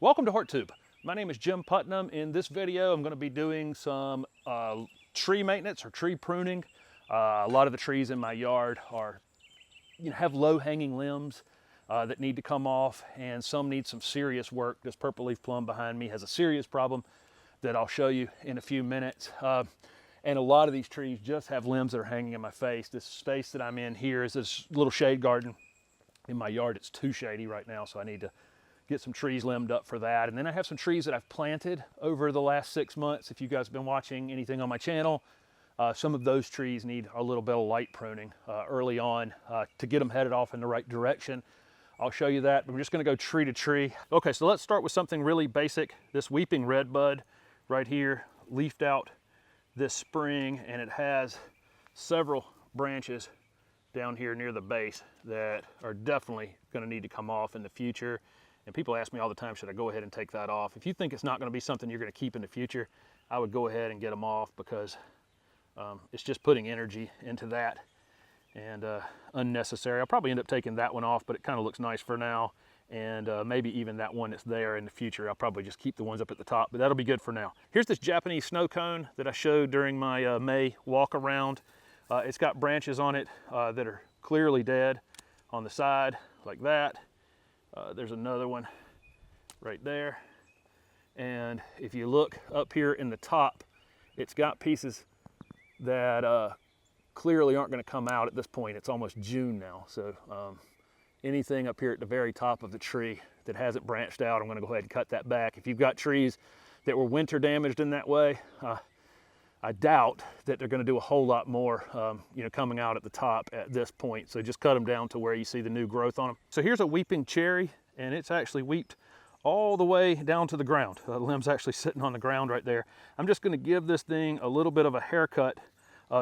Welcome to HortTube. My name is Jim Putnam. In this video, I'm going to be doing some tree maintenance or tree pruning. A lot of the trees in my yard are, have low-hanging limbs that need to come off, and some need some serious work. This purple leaf plum behind me has a serious problem that I'll show you in a few minutes. And a lot of these trees just have limbs that are hanging in my face. This space that I'm in here is this little shade garden. In my yard, it's too shady right now, so I need to get some trees limbed up for that. And then I have some trees that I've planted over the last 6 months. If you guys have been watching anything on my channel, some of those trees need a little bit of light pruning early on to get them headed off in the right direction. I'll show you that. We're just gonna go tree to tree. Okay, so let's start with something really basic. This weeping redbud right here leafed out this spring, and it has several branches down here near the base that are definitely gonna need to come off in the future. And people ask me all the time, should I go ahead and take that off? If you think it's not going to be something you're going to keep in the future, I would go ahead and get them off, because it's just putting energy into that and unnecessary. I'll probably end up taking that one off, but it kind of looks nice for now. And maybe even that one that's there in the future, I'll probably just keep the ones up at the top, but that'll be good for now. Here's this Japanese snow cone that I showed during my May walk around. It's got branches on it that are clearly dead on the side like that. There's another one right there, and if you look up here in the top, it's got pieces that clearly aren't going to come out at this point. It's almost June now, so anything up here at the very top of the tree that hasn't branched out, I'm going to go ahead and cut that back. If you've got trees that were winter damaged in that way, I doubt that they're going to do a whole lot more coming out at the top at this point. So just cut them down to where you see the new growth on them. So here's a weeping cherry, and it's actually weeped all the way down to the ground. The limb's actually sitting on the ground right there. I'm just going to give this thing a little bit of a haircut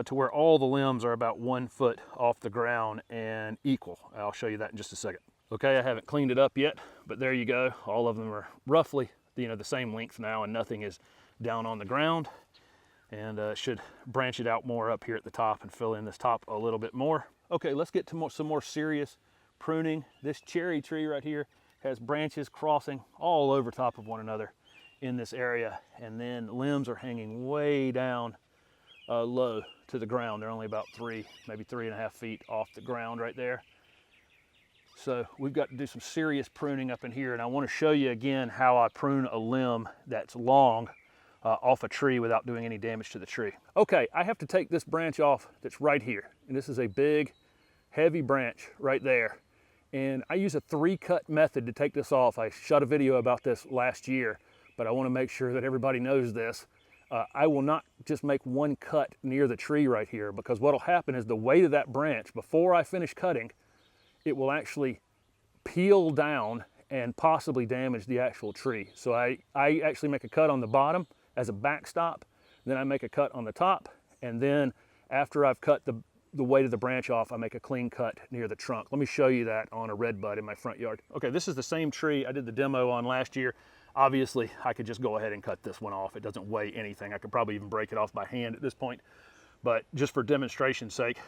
to where all the limbs are about 1 foot off the ground and equal. I'll show you that in just a second. Okay, I haven't cleaned it up yet, but there you go. All of them are roughly the same length now, and nothing is down on the ground. And should branch it out more up here at the top and fill in this top a little bit more. Okay, let's get to some more serious pruning. This cherry tree right here has branches crossing all over top of one another in this area, and then limbs are hanging way down low to the ground. They're only about maybe 3.5 feet off the ground right there. So we've got to do some serious pruning up in here, and I want to show you again how I prune a limb that's long off a tree without doing any damage to the tree. Okay, I have to take this branch off that's right here. And this is a big, heavy branch right there. And I use a 3-cut method to take this off. I shot a video about this last year, but I want to make sure that everybody knows this. I will not just make one cut near the tree right here, because what'll happen is the weight of that branch, before I finish cutting, it will actually peel down and possibly damage the actual tree. So I actually make a cut on the bottom as a backstop, then I make a cut on the top, and then after I've cut the weight of the branch off, I make a clean cut near the trunk. Let me show you that on a redbud in my front yard. Okay, this is the same tree I did the demo on last year. Obviously, I could just go ahead and cut this one off. It doesn't weigh anything. I could probably even break it off by hand at this point, but just for demonstration's sake,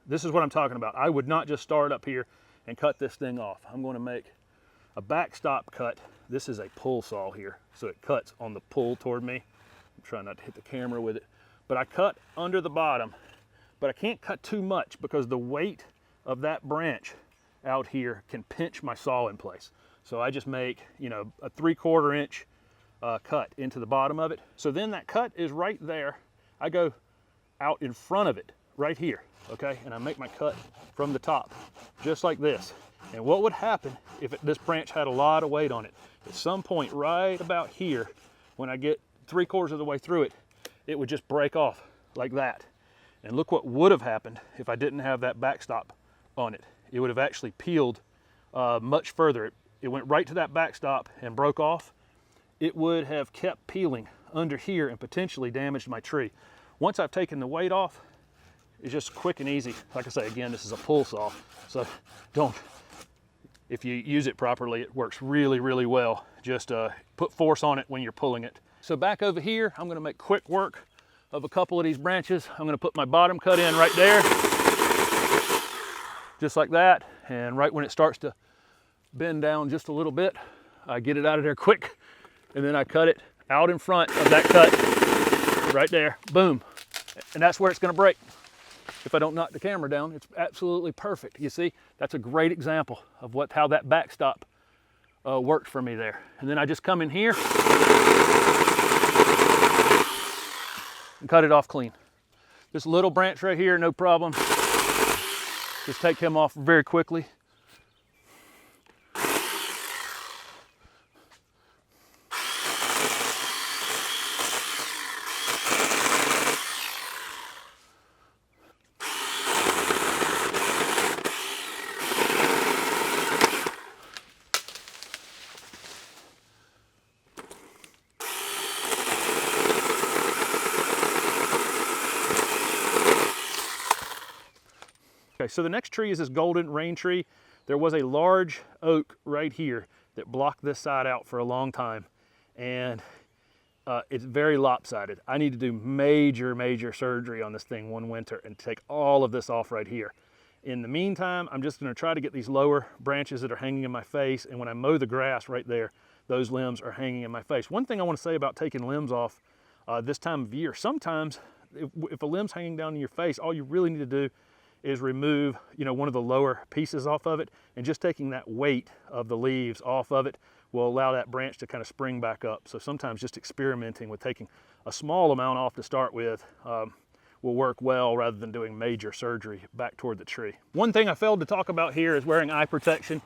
this is what I'm talking about. I would not just start up here and cut this thing off. I'm going to make a backstop cut. This is a pull saw here, so it cuts on the pull toward me. I'm trying not to hit the camera with it, but I cut under the bottom, but I can't cut too much because the weight of that branch out here can pinch my saw in place. So I just make, a 3/4 inch cut into the bottom of it. So then that cut is right there. I go out in front of it right here, okay? And I make my cut from the top, just like this. And what would happen if this branch had a lot of weight on it? At some point right about here, when I get 3/4 of the way through it, it would just break off like that. And look what would have happened if I didn't have that backstop on it. It would have actually peeled much further. It went right to that backstop and broke off. It would have kept peeling under here and potentially damaged my tree. Once I've taken the weight off, it's just quick and easy. Like I say, again, this is a pull saw, so if you use it properly, it works really, really well. Just put force on it when you're pulling it. So back over here, I'm gonna make quick work of a couple of these branches. I'm gonna put my bottom cut in right there, just like that. And right when it starts to bend down just a little bit, I get it out of there quick and then I cut it out in front of that cut right there, boom. And that's where it's gonna break. If I don't knock the camera down, it's absolutely perfect. You see, that's a great example of how that backstop worked for me there. And then I just come in here and cut it off clean. This little branch right here, no problem. Just take him off very quickly. Okay, so the next tree is this golden rain tree. There was a large oak right here that blocked this side out for a long time, and it's very lopsided. I need to do major surgery on this thing one winter and take all of this off right here. In the meantime, I'm just gonna try to get these lower branches that are hanging in my face, and when I mow the grass right there, those limbs are hanging in my face. One thing I wanna say about taking limbs off this time of year, sometimes if a limb's hanging down in your face, all you really need to do is remove, one of the lower pieces off of it, and just taking that weight of the leaves off of it will allow that branch to kind of spring back up. So sometimes just experimenting with taking a small amount off to start with will work well, rather than doing major surgery back toward the tree. One thing I failed to talk about here is wearing eye protection.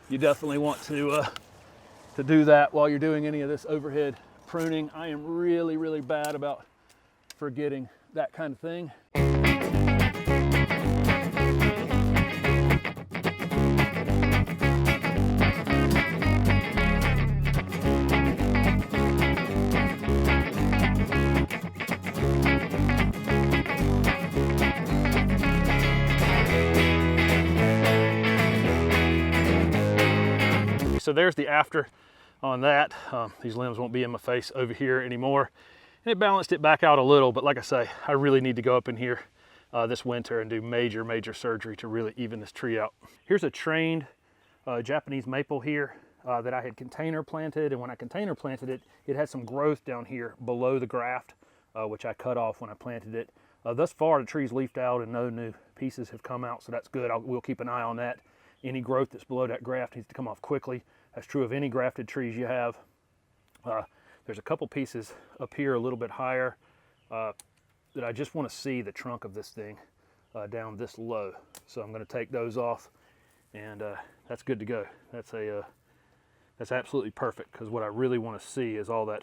You definitely want to do that while you're doing any of this overhead pruning. I am really bad about forgetting that kind of thing. So there's the after on that. These limbs won't be in my face over here anymore. And it balanced it back out a little, but like I say, I really need to go up in here this winter and do major surgery to really even this tree out. Here's a trained Japanese maple here that I had container planted, and when I container planted it, it had some growth down here below the graft, which I cut off when I planted it. Thus far, the tree's leafed out and no new pieces have come out, so that's good. We'll keep an eye on that. Any growth that's below that graft needs to come off quickly. That's true of any grafted trees you have. There's a couple pieces up here a little bit higher that I just want to see the trunk of this thing down this low. So I'm going to take those off, and that's good to go. That's absolutely perfect, because what I really want to see is all that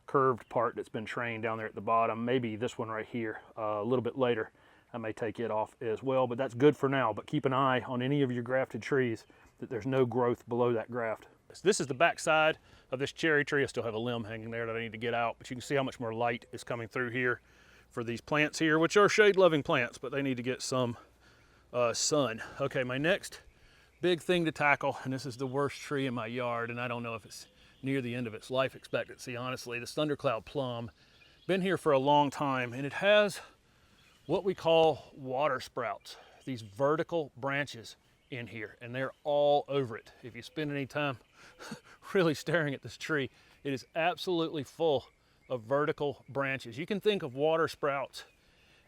curved part that's been trained down there at the bottom. Maybe this one right here a little bit later. I may take it off as well, but that's good for now. But keep an eye on any of your grafted trees that there's no growth below that graft. This is the back side of this cherry tree. I still have a limb hanging there that I need to get out, but you can see how much more light is coming through here for these plants here, which are shade-loving plants, but they need to get some sun. Okay, my next big thing to tackle, and this is the worst tree in my yard, and I don't know if it's near the end of its life expectancy, honestly. This thundercloud plum. Been here for a long time, and it has what we call water sprouts, these vertical branches in here, and they're all over it. If you spend any time really staring at this tree, it is absolutely full of vertical branches. You can think of water sprouts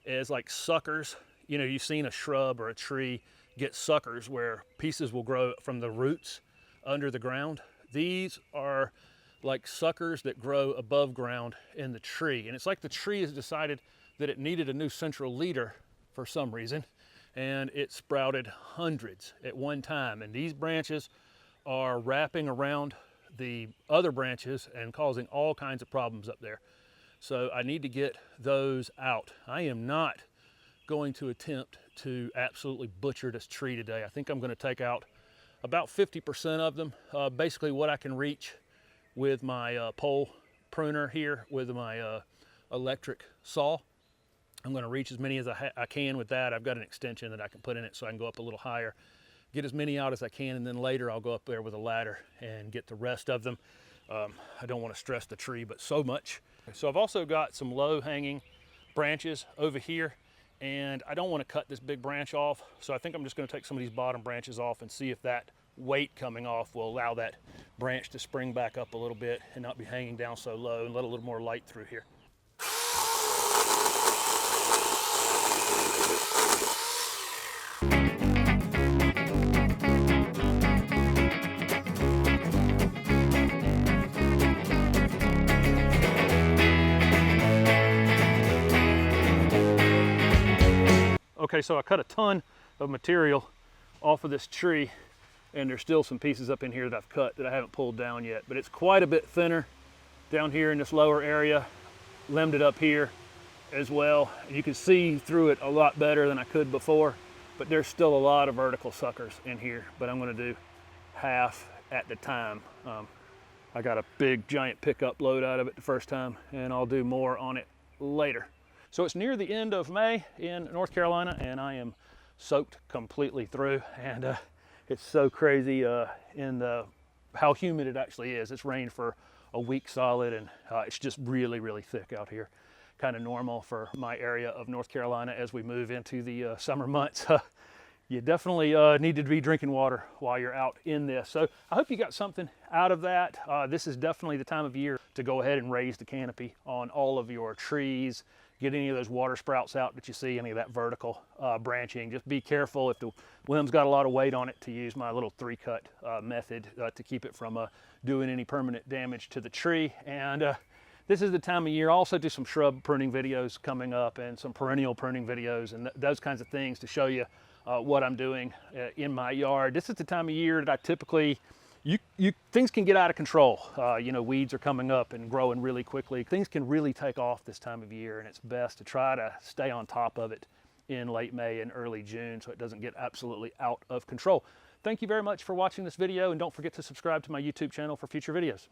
as like suckers. You've seen a shrub or a tree get suckers where pieces will grow from the roots under the ground. These are like suckers that grow above ground in the tree, and it's like the tree has decided that it needed a new central leader for some reason, and it sprouted hundreds at one time. And these branches are wrapping around the other branches and causing all kinds of problems up there. So I need to get those out. I am not going to attempt to absolutely butcher this tree today. I think I'm going to take out about 50% of them, basically what I can reach with my pole pruner here with my electric saw. I'm going to reach as many as I can with that. I've got an extension that I can put in it so I can go up a little higher, get as many out as I can, and then later I'll go up there with a ladder and get the rest of them. I don't want to stress the tree, but so much. So I've also got some low-hanging branches over here, and I don't want to cut this big branch off, so I think I'm just going to take some of these bottom branches off and see if that weight coming off will allow that branch to spring back up a little bit and not be hanging down so low, and let a little more light through here. Okay, so I cut a ton of material off of this tree, and there's still some pieces up in here that I've cut that I haven't pulled down yet, but it's quite a bit thinner down here in this lower area, limbed it up here as well. And you can see through it a lot better than I could before, but there's still a lot of vertical suckers in here, but I'm gonna do half at the time. I got a big giant pickup load out of it the first time, and I'll do more on it later. So it's near the end of May in North Carolina, and I am soaked completely through, and it's so crazy how humid it actually is. It's rained for a week solid, and it's just really, really thick out here. Kind of normal for my area of North Carolina as we move into the summer months. You definitely need to be drinking water while you're out in this. So I hope you got something out of that. This is definitely the time of year to go ahead and raise the canopy on all of your trees. Get any of those water sprouts out that you see, any of that vertical branching. Just be careful if the limb's got a lot of weight on it to use my little 3-cut method to keep it from doing any permanent damage to the tree. And this is the time of year. I'll also do some shrub pruning videos coming up, and some perennial pruning videos, and those kinds of things to show you what I'm doing in my yard. This is the time of year that I typically, things can get out of control. You know, weeds are coming up and growing really quickly. Things can really take off this time of year, and it's best to try to stay on top of it in late May and early June so it doesn't get absolutely out of control. Thank you very much for watching this video, and don't forget to subscribe to my YouTube channel for future videos.